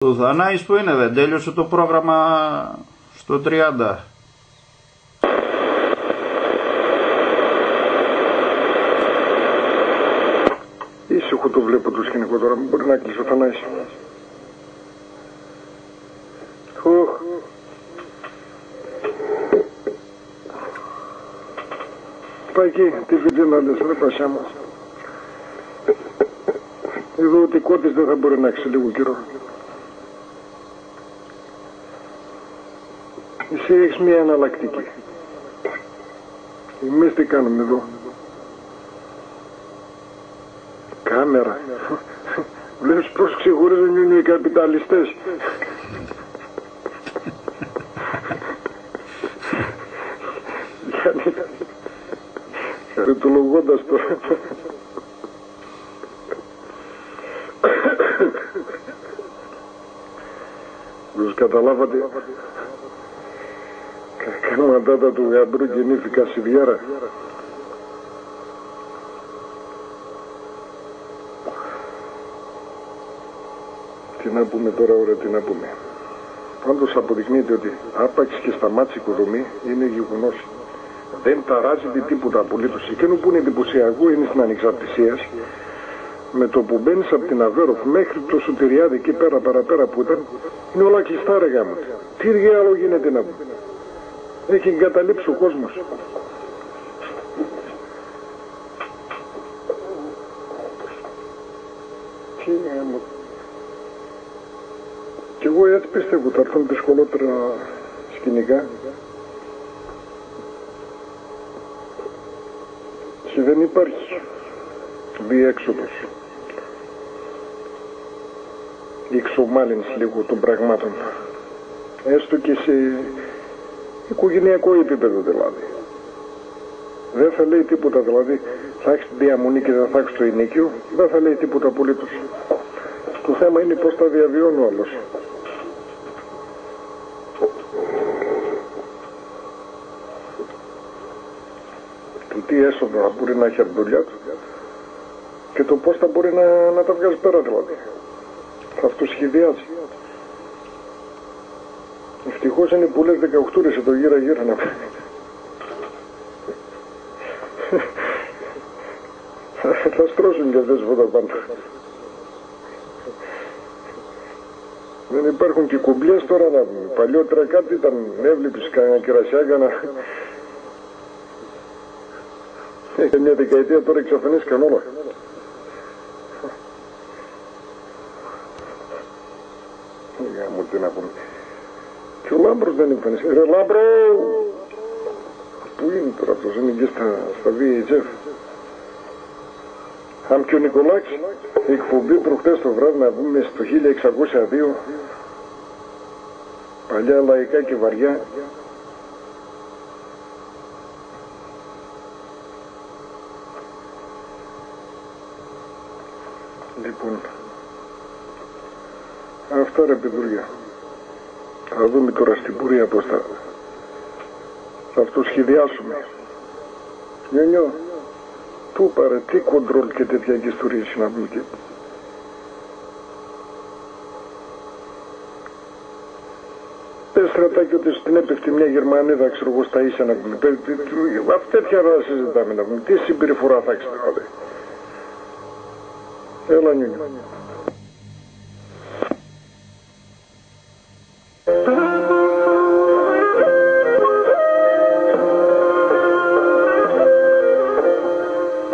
Το Θανάης που είναι, δεν τέλειωσε το πρόγραμμα στο 30. Ήσυχο το βλέπω το σκηνικό τώρα, μην μπορεί να κλείσει ο Θανάης. Πάει εκεί, τι βιτζίνα λες, ρε Πασιά μου. Εδώ ο τικότης δεν θα μπορεί να έχει λίγο καιρό. Εσύ έχεις μια εναλλακτική. Εμείς τι κάνουμε εδώ. Κάμερα. Βλέπεις πως ξεχωρίζουν οι καπιταλιστές. Ρητολογώντας τώρα. Τους καταλάβατε. Καμαντάτα του γαμπρού γεννήθηκα Σιδιάρα. Τι να πούμε τώρα, ωραία, τι να πούμε. Πάντως αποδεικνύεται ότι άπαξ και σταμάτησε η οικοδομή είναι γεγονός. Δεν ταράζεται τίποτα απολύτως. Εκείνο που είναι εντυπωσιακό είναι στην ανεξαρτησία. Με το που μπαίνεις από την Αβέροφ μέχρι το Σωτηριάδη εκεί πέρα παραπέρα που ήταν, είναι όλα κλειστά ρε γάμο. Τι άλλο γίνεται να πούμε. Έχει εγκαταλείψει ο κόσμος. Τι γάμο. Κι εγώ έτσι πιστεύω θα έρθουν δυσκολότερα σκηνικά. Και δεν υπάρχει διέξοδος η εξομάλυνση λίγο των πραγμάτων, έστω και σε οικογενειακό επίπεδο δηλαδή. Δεν θα λέει τίποτα δηλαδή, θα έχεις τη διαμονή και δεν θα έχεις το ενοίκιο, δεν θα λέει τίποτα απολύτως. Το θέμα είναι πως θα διαβιώνει ο άλλος. Το τι έσοδο θα μπορεί να έχει από δουλειά του και το πώς θα μπορεί να τα βγάζει πέρα δηλαδή. Θα αυτοσχεδιάζει. Ευτυχώς είναι πολλές 18ώρες εδώ γύρω να πει. Θα στρώσουν και αυτές φώτα πάντα. Δεν υπάρχουν και κουμπλές τώρα να πούμε. Παλιότερα κάτι ήταν, έβλεπες κανένα κερασιάγκα να... Μια δεκαετία τώρα εξαφανίστηκαν όλα. Μου τι να πούμε. Και ο Λάμπρος δεν εμφανίστηκε. Ρε Λάμπρο! Πού είναι τώρα αυτός, είναι και στα VHF. Αν και ο Νικολάκης, η εκπομπή προχτές το βράδυ να πούμε στο 1602, παλιά λαϊκά και βαριά. Λοιπόν, αυτά ρε παιδούλια. Θα δούμε τώρα στην πορεία πως θα αυτοσχεδιάσουμε. Νιονιό, πού πάρε, τι κοντρόλ και τέτοια και ιστορίες να πούμε και... Πες στρατάκι ότι στην έπεφτη μια Γερμανίδα, ξέρω εγώ, στα ίσα να πούμε. Αυτή τέτοια ώρα συζητάμε να πούμε. Τι συμπεριφορά θα έχεις δηλαδή. Έλα Νιονιό.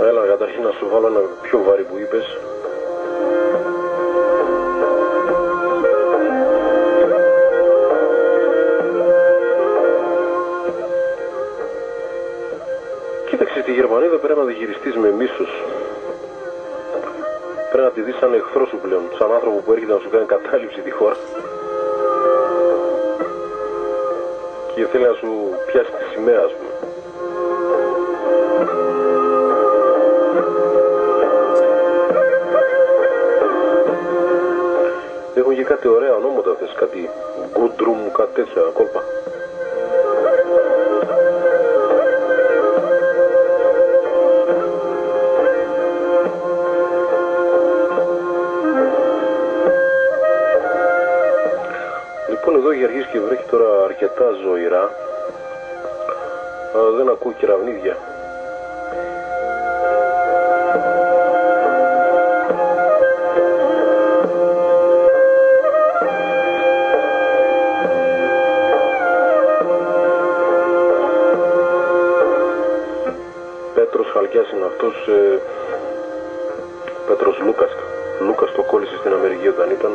Έλα καταρχήν να σου βάλω ένα πιο βαρύ που είπες. Κοίταξε, τη Γερμανίδα πρέπει να τη χειριστείς με μίσος. Πρέπει να τη δεις σαν εχθρό σου πλέον, σαν άνθρωπο που έρχεται να σου κάνει κατάληψη τη χώρα και θέλει να σου πιάσει τη σημαία, ας πούμε. Έχουν και κάτι ωραία ονόματα αυτές, κάτι Γκούντρουμ, κάτι τέτοια κόλπα. εδώ έχει αρχίσει και βρέχει τώρα αρκετά ζωηρά. Δεν ακούω κεραυνίδια. Πέτρος Χαλκιάς είναι αυτός, Πέτρος Λούκας το κόλλησε στην Αμερική όταν ήταν.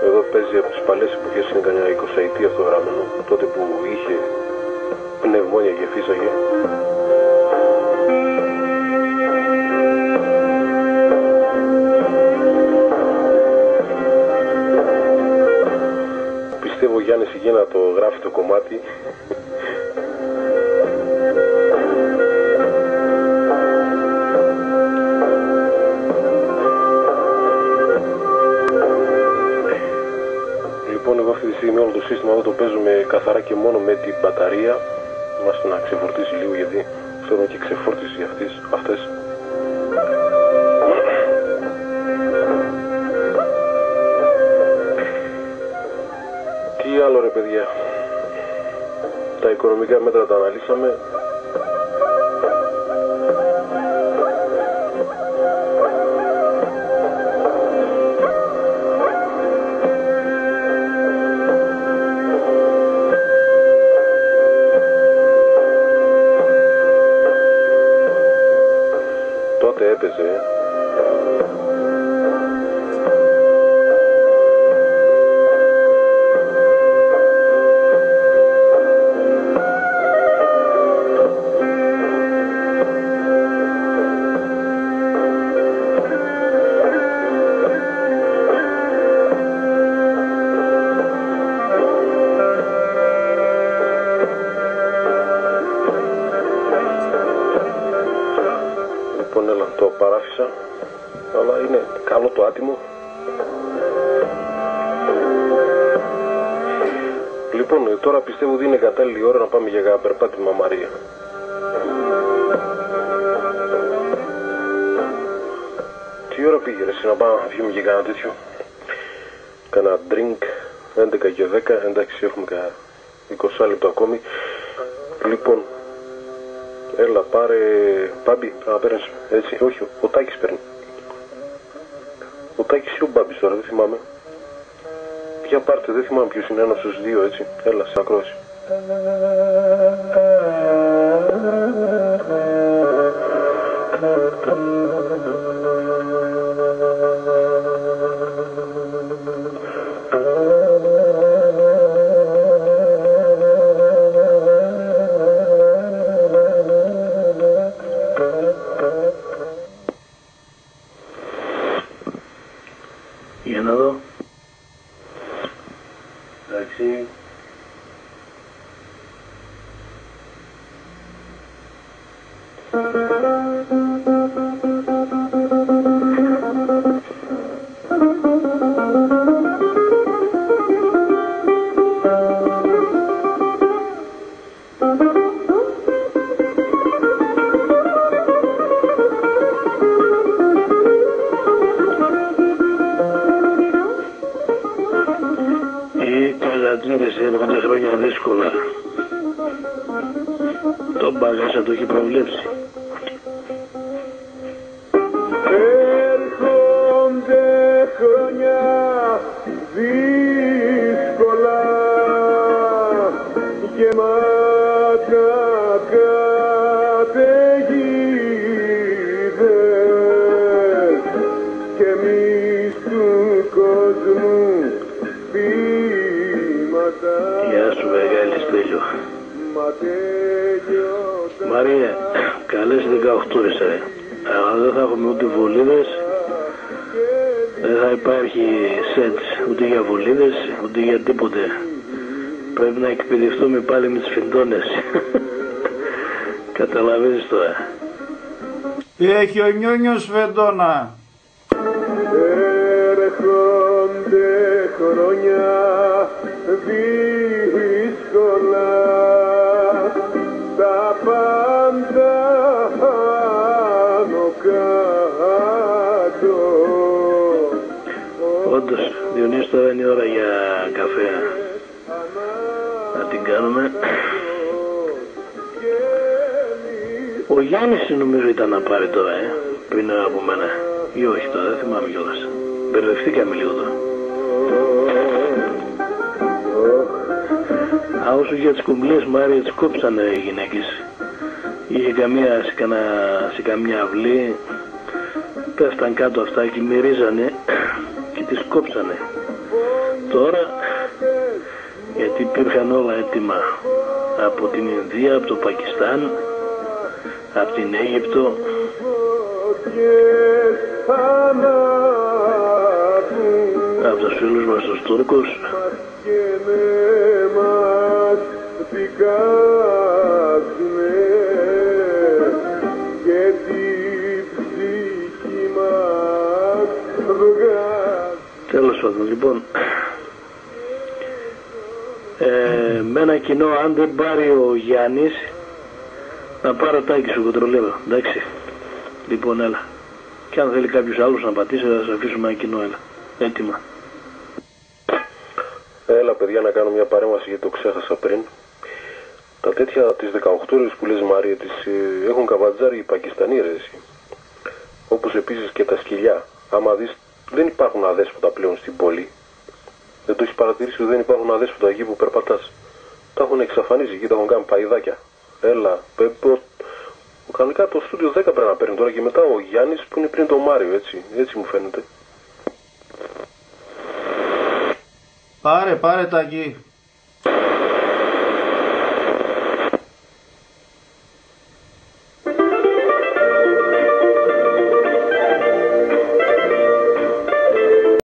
Εδώ παίζει από τις παλιές εποχές, είναι κανένα 20 αυτό γραμμένο, τότε που είχε πνευμόνια και φύσαγε. Πιστεύω ο Γιάννης Υγένα το γράφει το κομμάτι. Λοιπόν, εγώ αυτή τη στιγμή όλο το σύστημα εδώ το παίζουμε καθαρά και μόνο με την μπαταρία. Είμαστε να ξεφορτίσει λίγο, γιατί θέλουν και ξεφόρτιση αυτές. Τι άλλο ρε παιδιά, τα οικονομικά μέτρα τα αναλύσαμε. Τότε έπαιζε. Το παράφησα, αλλά είναι καλό το άτιμο. Λοιπόν, τώρα πιστεύω ότι είναι κατάλληλη ώρα να πάμε για περπάτημα Μαρία. Τι ώρα πήγε ρε εσύ να πάμε να βγούμε και κάνα τέτοιο, κάνα drink, 11 και 10, εντάξει έχουμε κάνα 20 λεπτό ακόμη. Λοιπόν, έλα πάρε Μπάμπη, να παίρνεις, έτσι, όχι, ο Τάκης παίρνει. Ο Τάκης ή ο Μπάμπης τώρα, δεν θυμάμαι. Ποια πάρτε, δεν θυμάμαι ποιος είναι, ένας στους δύο, έτσι, έλα, στην ακρόαση. Για να δω. Εντάξει. Έπρεπε χρόνια δύσκολα. Το μπαγάσα το έχει προβλέψει. Έρχονται χρόνια δύσκολα, γεμάτα καταιγίδες και εμείς του κόσμου ποίηματα. Γεια σου μεγάλη Στέλιο. Μαρία, καλές 18 είσαι, αλλά δεν θα έχουμε ούτε βολίδες, δεν θα υπάρχει σετς ούτε για βολίδες, ούτε για τίποτε. Πρέπει να εκπαιδευτούμε πάλι με τις φιντώνες. Καταλαβαίνεις τώρα. Τι έχει ο Νιόνιος φεντόνα. Έρχονται χρόνια δύσκολα, τα πάντα πάνω κάτω. Όντως, Διονύση, τώρα είναι η ώρα για καφέ. Να την κάνουμε. Ο Γιάννης νομίζω ήταν να πάρει τώρα, πριν από μένα. Ή όχι τώρα, δεν θυμάμαι κιόλας. Μπερδευτήκαμε λίγο τώρα. Όσο για τις κουμπλές Μάρια τις κόψανε οι γυναίκες. Είχε σε καμιά αυλή, πέφταν κάτω αυτά και μυρίζανε και τις κόψανε. Τώρα, γιατί υπήρχαν όλα έτοιμα από την Ινδία, από το Πακιστάν, από την Αίγυπτο, από τους φίλους μας τους Τούρκους, τέλος πάντων. Λοιπόν, με ένα κοινό, αν δεν πάρει ο Γιάννης, να πάρω τάκι σου κοντρολέρο, εντάξει. Λοιπόν, έλα. Και αν θέλει κάποιος άλλος να πατήσει, θα σας αφήσουμε ένα κοινό, έλα. Έτοιμα. Έλα παιδιά, να κάνω μια παρέμβαση γιατί το ξέχασα πριν. Τα τέτοια τις 18 ώρες που λες Μαρία, τις έχουν καβατζάρει οι Πακιστανοί ρε εσύ. Όπως επίσης και τα σκυλιά. Άμα δεις, δεν υπάρχουν αδέσποτα πλέον στην πόλη. Δεν το έχεις παρατηρήσει ότι δεν υπάρχουν αδέσποτα εκεί που περπατάς. Τα έχουν εξαφανίσει εκεί, τα έχουν κάνει παϊδάκια. Έλα, κανονικά το στούντιο 10 πρέπει να παίρνει τώρα και μετά ο Γιάννης που είναι πριν το Μάριο, έτσι μου φαίνεται. Πάρε Τάκη.